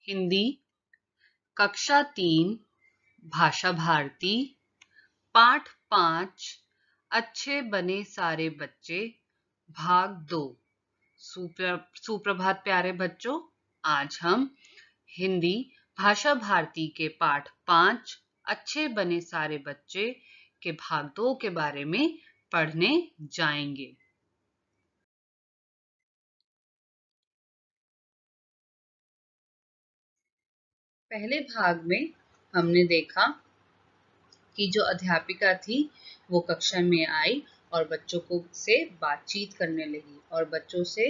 हिंदी कक्षा 3 भाषा भारती पाठ 5 अच्छे बने सारे बच्चे भाग 2। सुप्रभात प्यारे बच्चों, आज हम हिंदी भाषा भारती के पाठ 5 अच्छे बने सारे बच्चे के भाग 2 के बारे में पढ़ने जाएंगे। पहले भाग में हमने देखा कि जो अध्यापिका थी वो कक्षा में आई और बच्चों को से बातचीत करने लगी और बच्चों से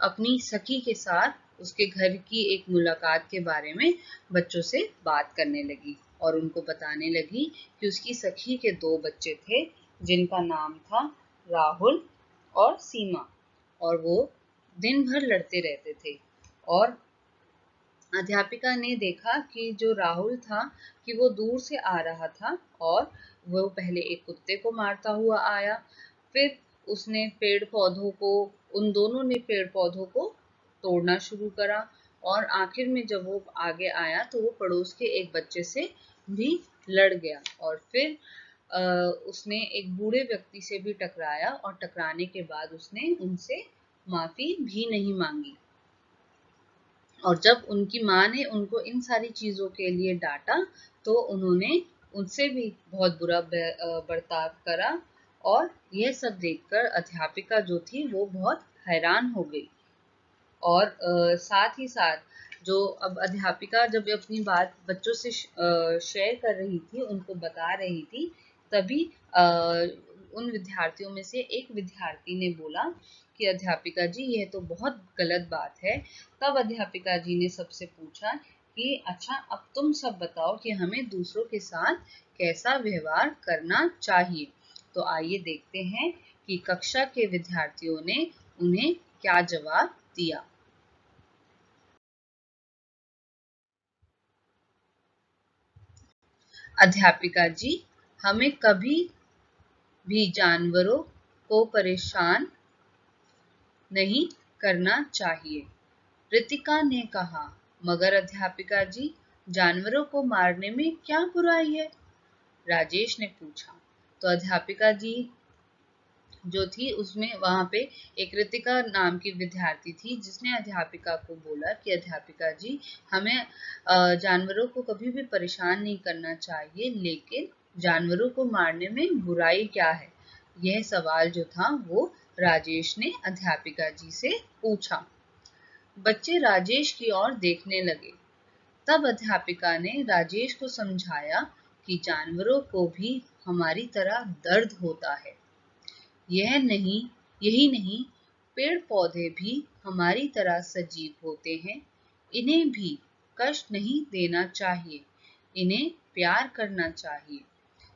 अपनी सखी के साथ उसके घर की एक मुलाकात के बारे में बच्चों से बात करने लगी और उनको बताने लगी कि उसकी सखी के 2 बच्चे थे जिनका नाम था राहुल और सीमा और वो दिन भर लड़ते रहते थे। और अध्यापिका ने देखा कि जो राहुल था कि वो दूर से आ रहा था और वो पहले एक कुत्ते को मारता हुआ आया, फिर उसने पेड़ पौधों को उन दोनों ने पेड़ पौधों को तोड़ना शुरू करा और आखिर में जब वो आगे आया तो वो पड़ोस के एक बच्चे से भी लड़ गया और फिर उसने एक बूढ़े व्यक्ति से भी टकराया और टकराने के बाद उसने उनसे माफी भी नहीं मांगी। और जब उनकी माँ ने उनको इन सारी चीजों के लिए डांटा तो उन्होंने उनसे भी बहुत बुरा बर्ताव करा और यह सब देखकर अध्यापिका जो थी वो बहुत हैरान हो गई। और साथ ही साथ जो अब अध्यापिका जब अपनी बात बच्चों से शेयर कर रही थी, उनको बता रही थी, तभी उन विद्यार्थियों में से एक विद्यार्थी ने बोला कि अध्यापिका जी यह तो बहुत गलत बात है। तब अध्यापिका जी ने सबसे पूछा कि अच्छा अब तुम सब बताओ कि हमें दूसरों के साथ कैसा व्यवहार करना चाहिए। तो आइए देखते हैं कि कक्षा के विद्यार्थियों ने उन्हें क्या जवाब दिया। अध्यापिका जी, हमें कभी भी जानवरों को परेशान नहीं करना चाहिए। रितिका ने कहा, मगर अध्यापिका जी जानवरों को मारने में क्या बुराई है? राजेश ने पूछा। तो अध्यापिका जी जो थी उसमें वहां पे एक रितिका नाम की विद्यार्थी थी जिसने अध्यापिका को बोला कि अध्यापिका जी हमें जानवरों को कभी भी परेशान नहीं करना चाहिए, लेकिन जानवरों को मारने में बुराई क्या है? यह सवाल जो था वो राजेश ने अध्यापिका जी से पूछा। बच्चे राजेश की ओर देखने लगे। तब अध्यापिका ने राजेश को समझाया कि जानवरों को भी हमारी तरह दर्द होता है। यही नहीं, पेड़ पौधे भी हमारी तरह सजीव होते हैं। इन्हें भी कष्ट नहीं देना चाहिए, इन्हें प्यार करना चाहिए।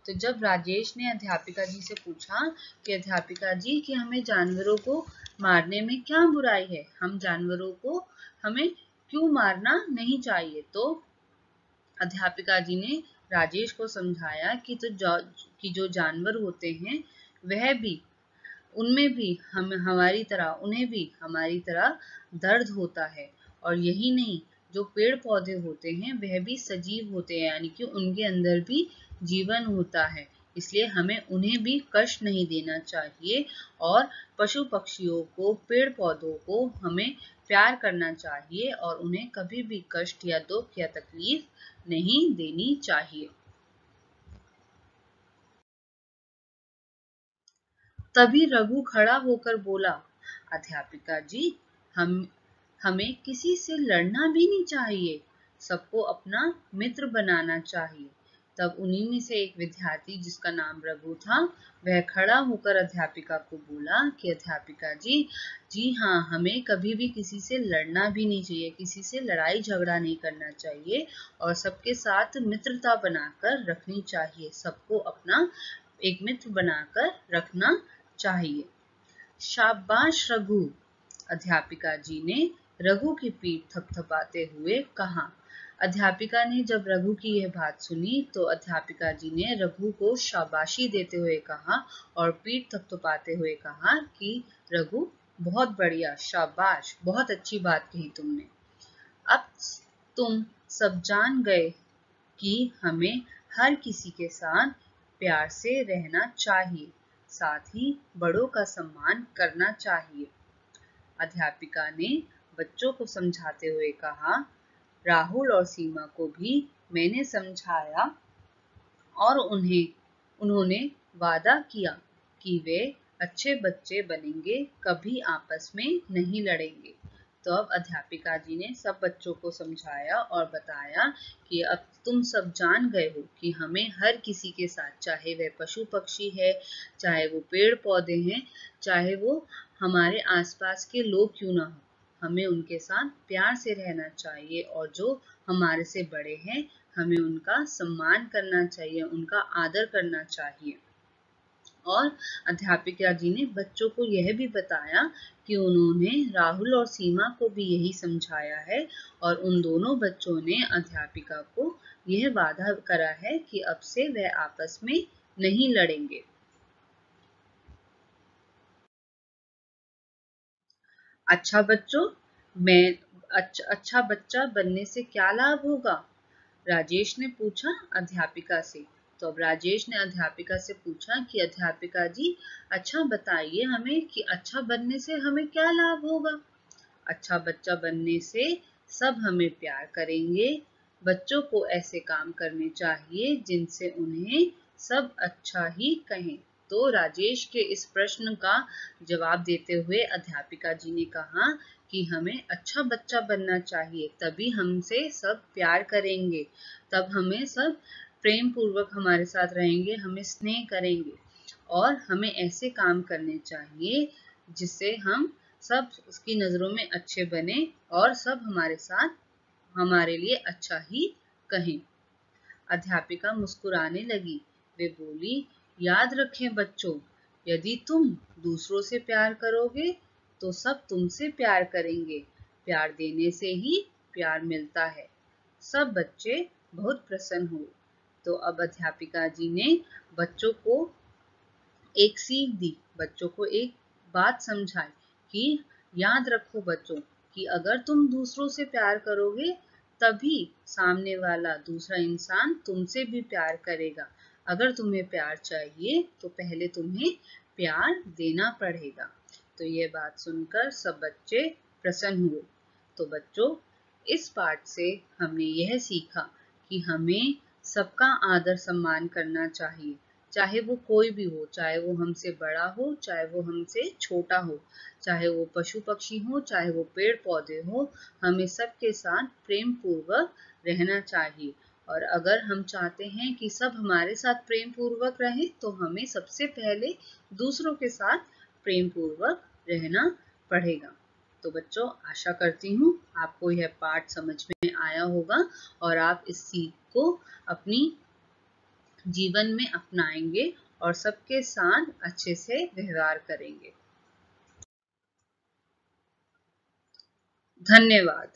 तो जब राजेश ने अध्यापिका जी से पूछा कि अध्यापिका जी कि हमें जानवरों को मारने में क्या बुराई है, हम जानवरों को हमें क्यों मारना नहीं चाहिए, तो अध्यापिका जी ने राजेश को समझाया कि जो जानवर होते हैं वह भी उनमें भी उन्हें भी हमारी तरह दर्द होता है। और यही नहीं, जो पेड़ पौधे होते हैं वह भी सजीव होते हैं, यानी कि उनके अंदर भी जीवन होता है, इसलिए हमें उन्हें भी कष्ट नहीं देना चाहिए। और पशु पक्षियों को, पेड़ पौधों को हमें प्यार करना चाहिए और उन्हें कभी भी कष्ट या दुख या तकलीफ नहीं देनी चाहिए। तभी रघु खड़ा होकर बोला, अध्यापिका जी हमें किसी से लड़ना भी नहीं चाहिए, सबको अपना मित्र बनाना चाहिए। तब उन्हीं में से एक विद्यार्थी जिसका नाम रघु था वह खड़ा होकर अध्यापिका को बोला कि अध्यापिका जी हाँ, हमें कभी भी किसी से लड़ना भी नहीं चाहिए, किसी से लड़ाई झगड़ा नहीं करना चाहिए और सबके साथ मित्रता बनाकर रखनी चाहिए, सबको अपना एक मित्र बनाकर रखना चाहिए। शाबाश रघु, अध्यापिका जी ने रघु की पीठ थपथपाते हुए कहा। अध्यापिका ने जब रघु की यह बात सुनी तो अध्यापिका जी ने रघु को शाबाशी देते हुए कहा और पीठ थपथपाते हुए कहा कि रघु बहुत बढ़िया, शाबाश, बहुत अच्छी बात कही तुमने। अब तुम सब जान गए कि हमें हर किसी के साथ प्यार से रहना चाहिए, साथ ही बड़ों का सम्मान करना चाहिए। अध्यापिका ने बच्चों को समझाते हुए कहा, राहुल और सीमा को भी मैंने समझाया और उन्होंने वादा किया कि वे अच्छे बच्चे बनेंगे, कभी आपस में नहीं लड़ेंगे। तो अब अध्यापिका जी ने सब बच्चों को समझाया और बताया कि अब तुम सब जान गए हो कि हमें हर किसी के साथ, चाहे वह पशु पक्षी है, चाहे वो पेड़ पौधे हैं, चाहे वो हमारे आसपास के लोग क्यों ना हो, हमें उनके साथ प्यार से रहना चाहिए और जो हमारे से बड़े हैं हमें उनका सम्मान करना चाहिए, उनका आदर करना चाहिए। और अध्यापिका जी ने बच्चों को यह भी बताया कि उन्होंने राहुल और सीमा को भी यही समझाया है और उन दोनों बच्चों ने अध्यापिका को यह वादा करा है कि अब से वह आपस में नहीं लड़ेंगे। अच्छा बच्चों, मैं अच्छा बच्चा बनने से क्या लाभ होगा? राजेश ने पूछा अध्यापिका से। तो अब राजेश ने अध्यापिका से पूछा कि अध्यापिका जी, अच्छा बताइए हमें कि अच्छा बनने से हमें क्या लाभ होगा? अच्छा बच्चा बनने से सब हमें प्यार करेंगे, बच्चों को ऐसे काम करने चाहिए जिनसे उन्हें सब अच्छा ही कहें। तो राजेश के इस प्रश्न का जवाब देते हुए अध्यापिका जी ने कहा कि हमें अच्छा बच्चा बनना चाहिए, तभी हमसे सब प्यार करेंगे, तब हमें सब प्रेम पूर्वक हमारे साथ रहेंगे, हमें स्नेह करेंगे और हमें ऐसे काम करने चाहिए जिससे हम सब उसकी नजरों में अच्छे बने और सब हमारे साथ हमारे लिए अच्छा ही कहें। अध्यापिका मुस्कुराने लगी। वे बोली, याद रखें बच्चों, यदि तुम दूसरों से प्यार करोगे तो सब तुमसे प्यार करेंगे। प्यार देने से ही प्यार मिलता है। सब बच्चे बहुत प्रसन्न हुए। तो अब अध्यापिका जी ने बच्चों को एक सीख दी, बच्चों को एक बात समझाई कि याद रखो बच्चों कि अगर तुम दूसरों से प्यार करोगे तभी सामने वाला दूसरा इंसान तुमसे भी प्यार करेगा। अगर तुम्हें प्यार चाहिए तो पहले तुम्हें प्यार देना पड़ेगा। तो ये बात सुनकर सब बच्चे प्रसन्न हुए। तो बच्चों, इस पाठ से हमने यह सीखा कि हमें सबका आदर सम्मान करना चाहिए, चाहे वो कोई भी हो, चाहे वो हमसे बड़ा हो, चाहे वो हमसे छोटा हो, चाहे वो पशु पक्षी हो, चाहे वो पेड़ पौधे हो, हमें सबके साथ प्रेम पूर्वक रहना चाहिए। और अगर हम चाहते हैं कि सब हमारे साथ प्रेम पूर्वक रहें तो हमें सबसे पहले दूसरों के साथ प्रेम पूर्वक रहना पड़ेगा। तो बच्चों, आशा करती हूँ आपको यह पाठ समझ में आया होगा और आप इस सीख को अपनी जीवन में अपनाएंगे और सबके साथ अच्छे से व्यवहार करेंगे। धन्यवाद।